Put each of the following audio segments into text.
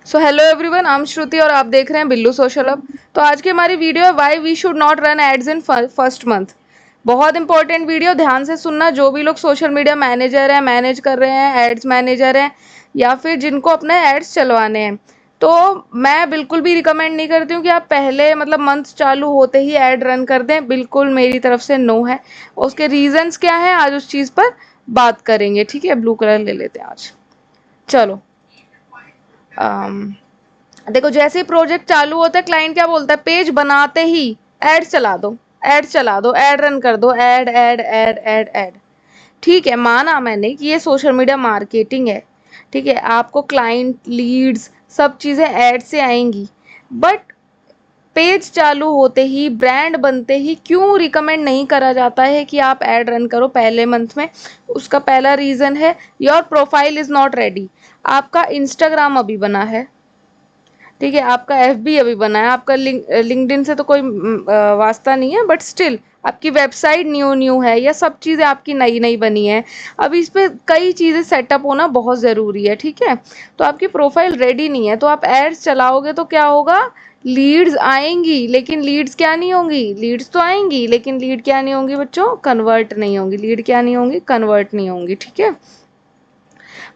So hello everyone, I am Shruti और आप देख रहे हैं बिल्लू सोशल हब। तो आज की हमारी वीडियो है why we should not run ads in first month. बहुत इंपॉर्टेंट वीडियो, ध्यान से सुनना। जो भी लोग सोशल मीडिया मैनेजर हैं, मैनेज कर रहे हैं, एड्स मैनेजर हैं, या फिर जिनको अपने एड्स चलवाने हैं, तो मैं बिल्कुल भी रिकमेंड नहीं करती हूँ कि आप पहले मतलब मंथ चालू होते ही एड रन कर दें। बिल्कुल मेरी तरफ से नो है। उसके रीजंस क्या है, आज उस चीज़ पर बात करेंगे। ठीक है, ब्लू कलर ले लेते हैं आज। चलो, देखो, जैसे ही प्रोजेक्ट चालू होता है क्लाइंट क्या बोलता है, पेज बनाते ही ऐड चला दो, ऐड चला दो, ऐड रन कर दो, add add add add add. ठीक है, माना मैंने कि ये सोशल मीडिया मार्केटिंग है। ठीक है, आपको क्लाइंट लीड्स सब चीज़ें ऐड से आएंगी, बट पेज चालू होते ही, ब्रांड बनते ही क्यों रिकमेंड नहीं करा जाता है कि आप ऐड रन करो पहले मंथ में? उसका पहला रीज़न है, your profile is not ready. आपका इंस्टाग्राम अभी बना है, ठीक है, आपका एफबी अभी बना है, आपका लिंक्डइन से तो कोई वास्ता नहीं है, बट स्टिल आपकी वेबसाइट न्यू न्यू है, या सब चीज़ें आपकी नई नई बनी है। अब इस पे कई चीज़ें सेटअप होना बहुत ज़रूरी है। ठीक है, तो आपकी प्रोफाइल रेडी नहीं है, तो आप एड्स चलाओगे तो क्या होगा, लीड्स आएंगी, लेकिन लीड्स क्या नहीं होंगी, लीड्स तो आएंगी लेकिन लीड क्या नहीं होंगी बच्चों, कन्वर्ट नहीं होंगी। लीड क्या नहीं होंगी, कन्वर्ट नहीं होंगी। ठीक है,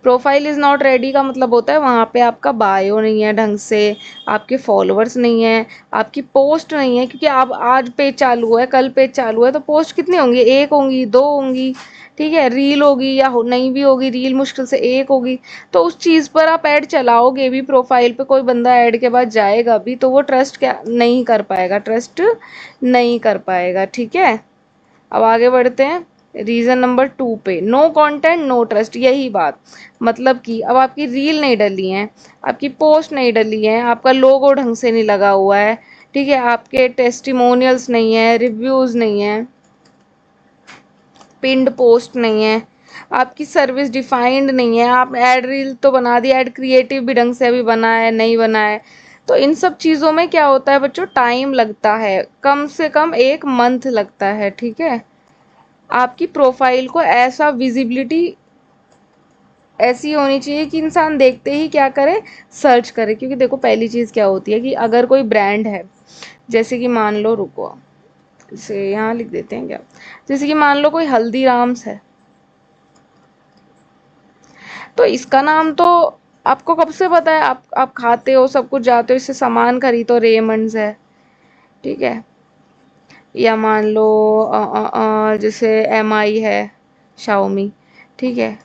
प्रोफाइल इज़ नॉट रेडी का मतलब होता है वहाँ पे आपका बायो नहीं है ढंग से, आपके फॉलोअर्स नहीं है, आपकी पोस्ट नहीं है, क्योंकि आप आज पेज चालू है, कल पेज चालू है, तो पोस्ट कितनी होंगी, एक होंगी, दो होंगी। ठीक है, रील होगी या नहीं भी होगी, रील मुश्किल से एक होगी। तो उस चीज़ पर आप ऐड चलाओगे भी, प्रोफाइल पे कोई बंदा ऐड के बाद जाएगा भी, तो वो ट्रस्ट क्या नहीं कर पाएगा, ट्रस्ट नहीं कर पाएगा। ठीक है, अब आगे बढ़ते हैं रीज़न नंबर 2 पे, नो कंटेंट नो ट्रस्ट। यही बात, मतलब कि अब आपकी रील नहीं डली है, आपकी पोस्ट नहीं डली है, आपका लोगो ढंग से नहीं लगा हुआ है, ठीक है, आपके टेस्टिमोनियल्स नहीं है, रिव्यूज़ नहीं है, पिंड पोस्ट नहीं है, आपकी सर्विस डिफाइंड नहीं है, आप ऐड रील तो बना दी, ऐड क्रिएटिव भी ढंग से अभी बना है नहीं बना है, तो इन सब चीज़ों में क्या होता है बच्चों, टाइम लगता है, कम से कम 1 मंथ लगता है। ठीक है, आपकी प्रोफाइल को ऐसा विजिबिलिटी ऐसी होनी चाहिए कि इंसान देखते ही क्या करे, सर्च करे। क्योंकि देखो, पहली चीज़ क्या होती है कि अगर कोई ब्रांड है, जैसे कि मान लो, रुको इसे यहाँ लिख देते हैं क्या, जैसे कि मान लो कोई हल्दीराम्स है, तो इसका नाम तो आपको कब से पता है, आप खाते हो, सब कुछ जाते हो, इससे सामान खरीदो, रेमंड्स है। ठीक है, या मान लो जैसे MI है, शाओमी। ठीक है,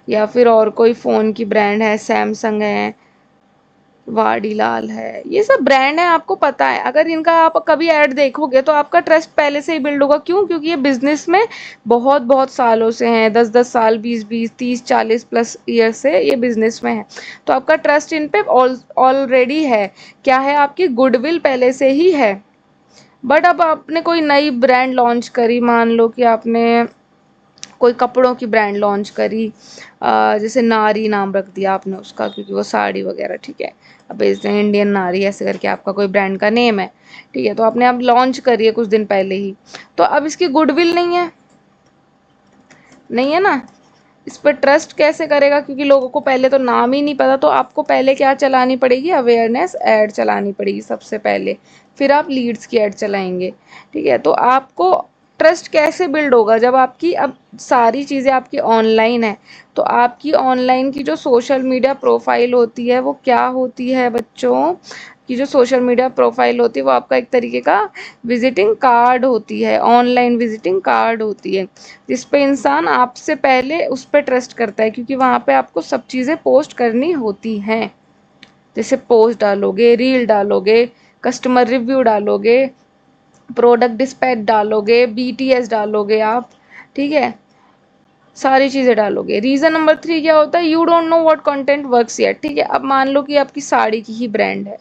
या फिर और कोई फ़ोन की ब्रांड है, सैमसंग है, वाडीलाल है, ये सब ब्रांड है, आपको पता है। अगर इनका आप कभी ऐड देखोगे तो आपका ट्रस्ट पहले से ही बिल्ड होगा। क्यों? क्योंकि ये बिजनेस में बहुत बहुत सालों से हैं, 10-10 साल, 20-20, 30-40 प्लस ईयर से ये बिजनेस में है, तो आपका ट्रस्ट इन पे ऑलरेडी है। क्या है, आपकी गुडविल पहले से ही है। बट अब आपने कोई नई ब्रांड लॉन्च करी, मान लो कि आपने कोई कपड़ों की ब्रांड लॉन्च करी, जैसे नारी नाम रख दिया आपने उसका, क्योंकि वो साड़ी वगैरह, ठीक है, अब बेचते हैं इंडियन नारी, ऐसे करके आपका कोई ब्रांड का नेम है। ठीक है, तो आपने अब लॉन्च करी है कुछ दिन पहले ही, तो अब इसकी गुडविल नहीं है, नहीं है ना, इस पर ट्रस्ट कैसे करेगा? क्योंकि लोगों को पहले तो नाम ही नहीं पता, तो आपको पहले क्या चलानी पड़ेगी, अवेयरनेस ऐड चलानी पड़ेगी सबसे पहले, फिर आप लीड्स की ऐड चलाएंगे। ठीक है, तो आपको ट्रस्ट कैसे बिल्ड होगा जब आपकी अब सारी चीज़ें आपकी ऑनलाइन है? तो आपकी ऑनलाइन की जो सोशल मीडिया प्रोफाइल होती है वो क्या होती है बच्चों, की जो सोशल मीडिया प्रोफाइल होती है वो आपका एक तरीके का विजिटिंग कार्ड होती है, ऑनलाइन विजिटिंग कार्ड होती है, जिस पे इंसान आपसे पहले उस पर ट्रस्ट करता है, क्योंकि वहाँ पे आपको सब चीज़ें पोस्ट करनी होती हैं। जैसे पोस्ट डालोगे, रील डालोगे, कस्टमर रिव्यू डालोगे, प्रोडक्ट डिस्पैच डालोगे, BTS डालोगे आप। ठीक है, सारी चीज़ें डालोगे। रीज़न नंबर 3 क्या होता है, you don't know what content works yet. ठीक है, अब मान लो कि आपकी साड़ी की ही ब्रांड है,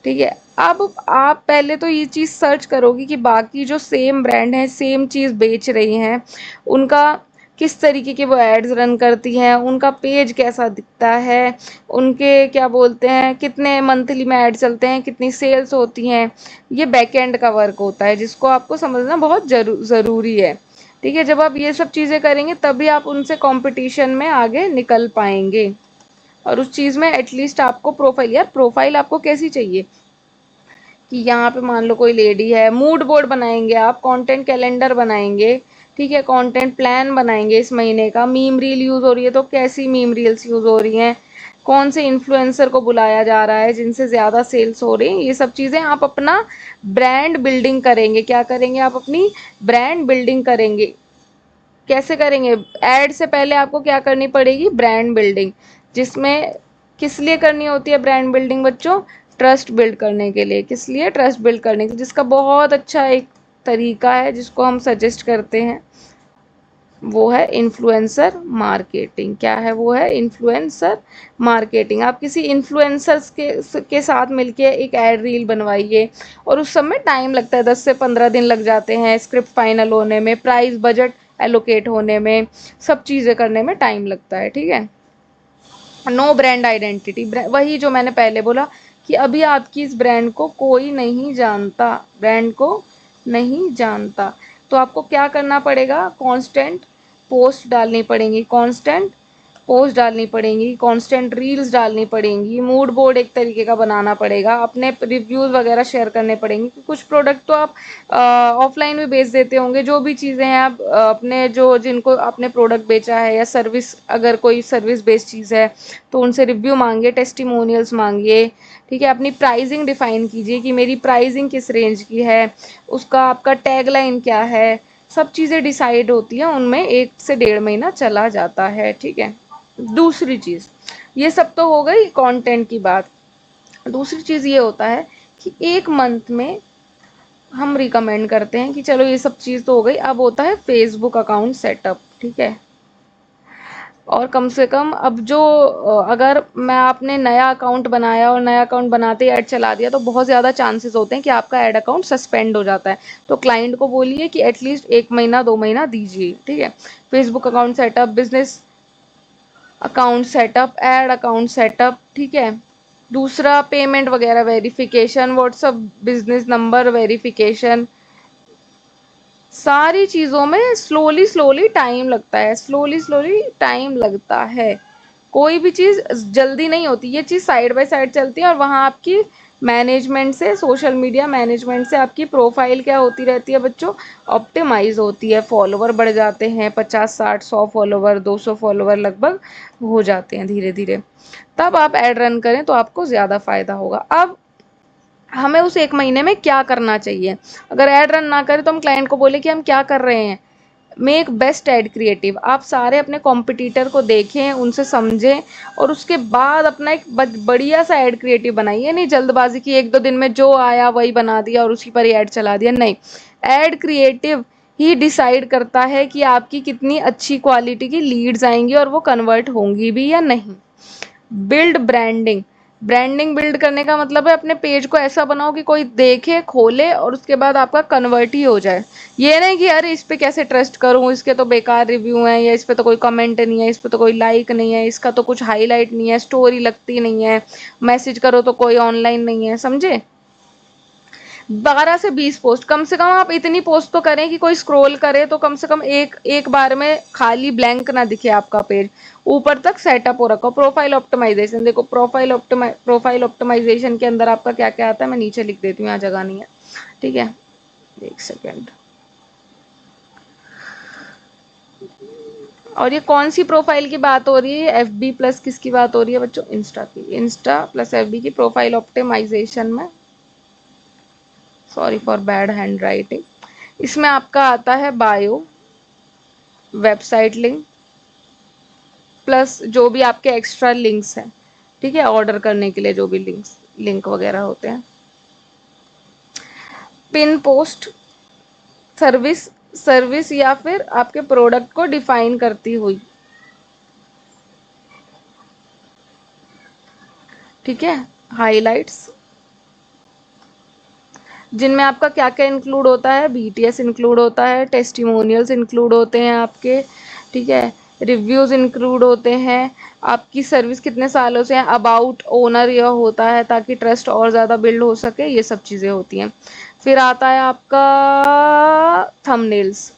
ठीक है, अब आप पहले तो ये चीज़ सर्च करोगे कि बाकी जो सेम ब्रांड है, सेम चीज़ बेच रही हैं, उनका किस तरीके के वो एड्स रन करती हैं, उनका पेज कैसा दिखता है, उनके क्या बोलते हैं, कितने मंथली में ऐड चलते हैं, कितनी सेल्स होती हैं। ये बैक एंड का वर्क होता है जिसको आपको समझना बहुत ज़रूरी है। ठीक है, जब आप ये सब चीज़ें करेंगे तभी आप उनसे कंपटीशन में आगे निकल पाएंगे। और उस चीज़ में एटलीस्ट आपको प्रोफाइल, यार प्रोफाइल आपको कैसी चाहिए कि यहाँ पे मान लो कोई लेडी है, मूड बोर्ड बनाएंगे आप, कंटेंट कैलेंडर बनाएंगे, ठीक है, कंटेंट प्लान बनाएंगे इस महीने का, मीम रील यूज़ हो रही है तो कैसी मीम रील्स यूज़ हो रही हैं, कौन से इन्फ्लुएंसर को बुलाया जा रहा है जिनसे ज़्यादा सेल्स हो रही हैं, ये सब चीज़ें आप अपना ब्रांड बिल्डिंग करेंगे। क्या करेंगे आप? अपनी ब्रांड बिल्डिंग करेंगे। कैसे करेंगे? एड से पहले आपको क्या करनी पड़ेगी? ब्रांड बिल्डिंग, जिसमें किस लिए करनी होती है ब्रांड बिल्डिंग बच्चों? ट्रस्ट बिल्ड करने के लिए। किस लिए? ट्रस्ट बिल्ड करने के लिए, जिसका बहुत अच्छा एक तरीका है जिसको हम सजेस्ट करते हैं, वो है इन्फ्लुएंसर मार्केटिंग। क्या है? वो है इन्फ्लुएंसर मार्केटिंग। आप किसी इन्फ्लुएंसर्स के साथ मिलके एक एड रील बनवाइए, और उस सब में टाइम लगता है, 10 से 15 दिन लग जाते हैं स्क्रिप्ट फाइनल होने में, प्राइस बजट एलोकेट होने में, सब चीज़ें करने में टाइम लगता है, ठीक है। नो ब्रांड आइडेंटिटी, वही जो मैंने पहले बोला कि अभी आपकी इस ब्रांड को कोई नहीं जानता, ब्रांड को नहीं जानता, तो आपको क्या करना पड़ेगा? कांस्टेंट पोस्ट डालनी पड़ेंगी, कांस्टेंट पोस्ट डालनी पड़ेंगी, कांस्टेंट रील्स डालनी पड़ेंगी, मूड बोर्ड एक तरीके का बनाना पड़ेगा, अपने रिव्यूज़ वगैरह शेयर करने पड़ेंगे। कुछ प्रोडक्ट तो आप ऑफलाइन भी बेच देते होंगे, जो भी चीज़ें हैं आप अपने जो जिनको आपने प्रोडक्ट बेचा है या सर्विस, अगर कोई सर्विस बेस्ड चीज़ है तो उनसे रिव्यू मांगिए, टेस्टिमोनियल्स मांगिए, ठीक है। अपनी प्राइसिंग डिफाइन कीजिए कि मेरी प्राइसिंग किस रेंज की है, उसका आपका टैगलाइन क्या है, सब चीज़ें डिसाइड होती हैं, उनमें 1 से 1.5 महीना चला जाता है, ठीक है। दूसरी चीज़, ये सब तो हो गई कंटेंट की बात। दूसरी चीज़ ये होता है कि 1 मंथ में हम रिकमेंड करते हैं कि चलो ये सब चीज़ तो हो गई, अब होता है फेसबुक अकाउंट सेटअप, ठीक है। और कम से कम अब जो अगर मैं आपने नया अकाउंट बनाया और नया अकाउंट बनाते ही ऐड चला दिया तो बहुत ज़्यादा चांसेस होते हैं कि आपका ऐड अकाउंट सस्पेंड हो जाता है। तो क्लाइंट को बोलिए कि एटलीस्ट 1 महीना 2 महीना दीजिए, ठीक है। Facebook account setup, business account setup, ad account setup, ठीक है। दूसरा पेमेंट वगैरह verification, WhatsApp business number verification, सारी चीज़ों में स्लोली स्लोली टाइम लगता है, स्लोली स्लोली टाइम लगता है। कोई भी चीज़ जल्दी नहीं होती, ये चीज़ साइड बाय साइड चलती है, और वहाँ आपकी मैनेजमेंट से, सोशल मीडिया मैनेजमेंट से आपकी प्रोफाइल क्या होती रहती है बच्चों? ऑप्टिमाइज होती है, फॉलोवर बढ़ जाते हैं, 50 60 100 फॉलोवर, 200 फॉलोवर लगभग हो जाते हैं धीरे धीरे। तब आप ऐड रन करें तो आपको ज़्यादा फायदा होगा। अब हमें उस 1 महीने में क्या करना चाहिए? अगर ऐड रन ना करें तो हम क्लाइंट को बोले कि हम क्या कर रहे हैं, मेक बेस्ट एड क्रिएटिव। आप सारे अपने कॉम्पिटिटर को देखें, उनसे समझें, और उसके बाद अपना एक बढ़िया सा एड क्रिएटिव बनाइए। नहीं जल्दबाजी की 1 2 दिन में जो आया वही बना दिया और उसी पर ही ऐड चला दिया, नहीं। एड क्रिएटिव ही डिसाइड करता है कि आपकी कितनी अच्छी क्वालिटी की लीड्स आएंगी और वो कन्वर्ट होंगी भी या नहीं। बिल्ड ब्रांडिंग, ब्रांडिंग बिल्ड करने का मतलब है अपने पेज को ऐसा बनाओ कि कोई देखे, खोले और उसके बाद आपका कन्वर्ट ही हो जाए। ये नहीं कि अरे इस पे कैसे ट्रस्ट करूं, इसके तो बेकार रिव्यू हैं, या इस पे तो कोई कमेंट नहीं है, इस पे तो कोई लाइक नहीं है, इसका तो कुछ हाईलाइट नहीं है, स्टोरी लगती नहीं है, मैसेज करो तो कोई ऑनलाइन नहीं है, समझे। 12 से 20 पोस्ट कम से कम आप इतनी पोस्ट तो करें कि कोई स्क्रॉल करे तो कम से कम एक एक बार में खाली ब्लैंक ना दिखे आपका पेज, ऊपर तक सेटअप हो रखा। प्रोफाइल ऑप्टिमाइजेशन देखो, प्रोफाइल ऑप्टिमाइजेशन के अंदर आपका क्या क्या आता है, मैं नीचे लिख देती हूँ, यहाँ जगह नहीं है, ठीक है। 1 सेकेंड। और ये कौन सी प्रोफाइल की बात हो रही है? FB प्लस किसकी बात हो रही है बच्चों? इंस्टा की। इंस्टा प्लस FB की प्रोफाइल ऑप्टिमाइजेशन में, sorry for bad hand writing, इसमें आपका आता है बायो, वेबसाइट लिंक, प्लस जो भी आपके एक्स्ट्रा लिंक्स हैं, ठीक है, ऑर्डर करने के लिए जो भी लिंक वगैरह होते हैं, पिन पोस्ट, सर्विस सर्विस या फिर आपके प्रोडक्ट को डिफाइन करती हुई, ठीक है, हाइलाइट्स, जिनमें आपका क्या क्या इंक्लूड होता है? BTS इंक्लूड होता है, टेस्टिमोनियल्स इंक्लूड होते हैं आपके, ठीक है, रिव्यूज़ इंक्लूड होते हैं, आपकी सर्विस कितने सालों से है, अबाउट ओनर यह होता है ताकि ट्रस्ट और ज़्यादा बिल्ड हो सके, ये सब चीज़ें होती हैं। फिर आता है आपका थंबनेल्स,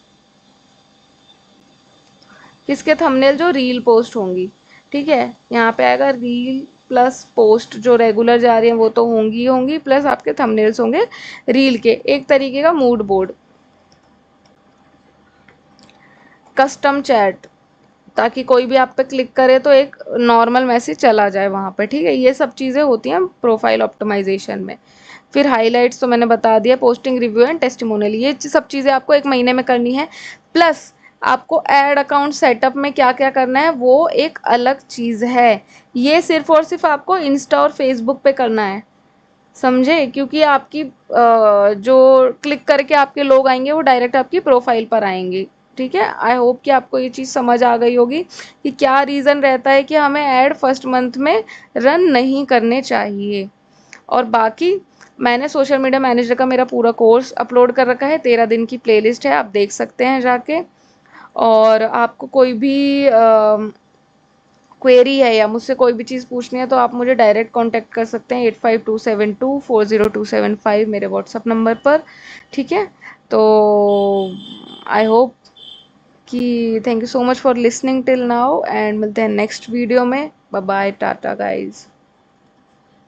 किसके थंबनेल? जो रील पोस्ट होंगी, ठीक है, यहाँ पे आएगा रील प्लस पोस्ट, जो रेगुलर जा रही हैं वो तो होंगी ही होंगी, प्लस आपके थंबनेल्स होंगे रील के, एक तरीके का मूड बोर्ड। कस्टम चैट, ताकि कोई भी आप पे क्लिक करे तो एक नॉर्मल मैसेज चला जाए वहाँ पे, ठीक है। ये सब चीज़ें होती हैं प्रोफाइल ऑप्टिमाइजेशन में। फिर हाइलाइट्स तो मैंने बता दिया, पोस्टिंग, रिव्यू एंड टेस्टिमोनियल, ये सब चीज़ें आपको एक महीने में करनी है। प्लस आपको एड अकाउंट सेटअप में क्या क्या करना है वो एक अलग चीज़ है। ये सिर्फ और सिर्फ आपको इंस्टा और फेसबुक पे करना है, समझे, क्योंकि आपकी जो क्लिक करके आपके लोग आएंगे वो डायरेक्ट आपकी प्रोफाइल पर आएंगे, ठीक है। आई होप कि आपको ये चीज़ समझ आ गई होगी कि क्या रीज़न रहता है कि हमें ऐड फर्स्ट मंथ में रन नहीं करने चाहिए। और बाकी मैंने सोशल मीडिया मैनेजर का मेरा पूरा कोर्स अपलोड कर रखा है, 13 दिन की प्लेलिस्ट है, आप देख सकते हैं जाके। और आपको कोई भी क्वेरी है या मुझसे कोई भी चीज़ पूछनी है तो आप मुझे डायरेक्ट कांटेक्ट कर सकते हैं 8527240275 मेरे व्हाट्सअप नंबर पर, ठीक है। तो आई होप कि thank you so much for listening till now, and मिलते हैं नेक्स्ट वीडियो में। Bye bye, tata guys.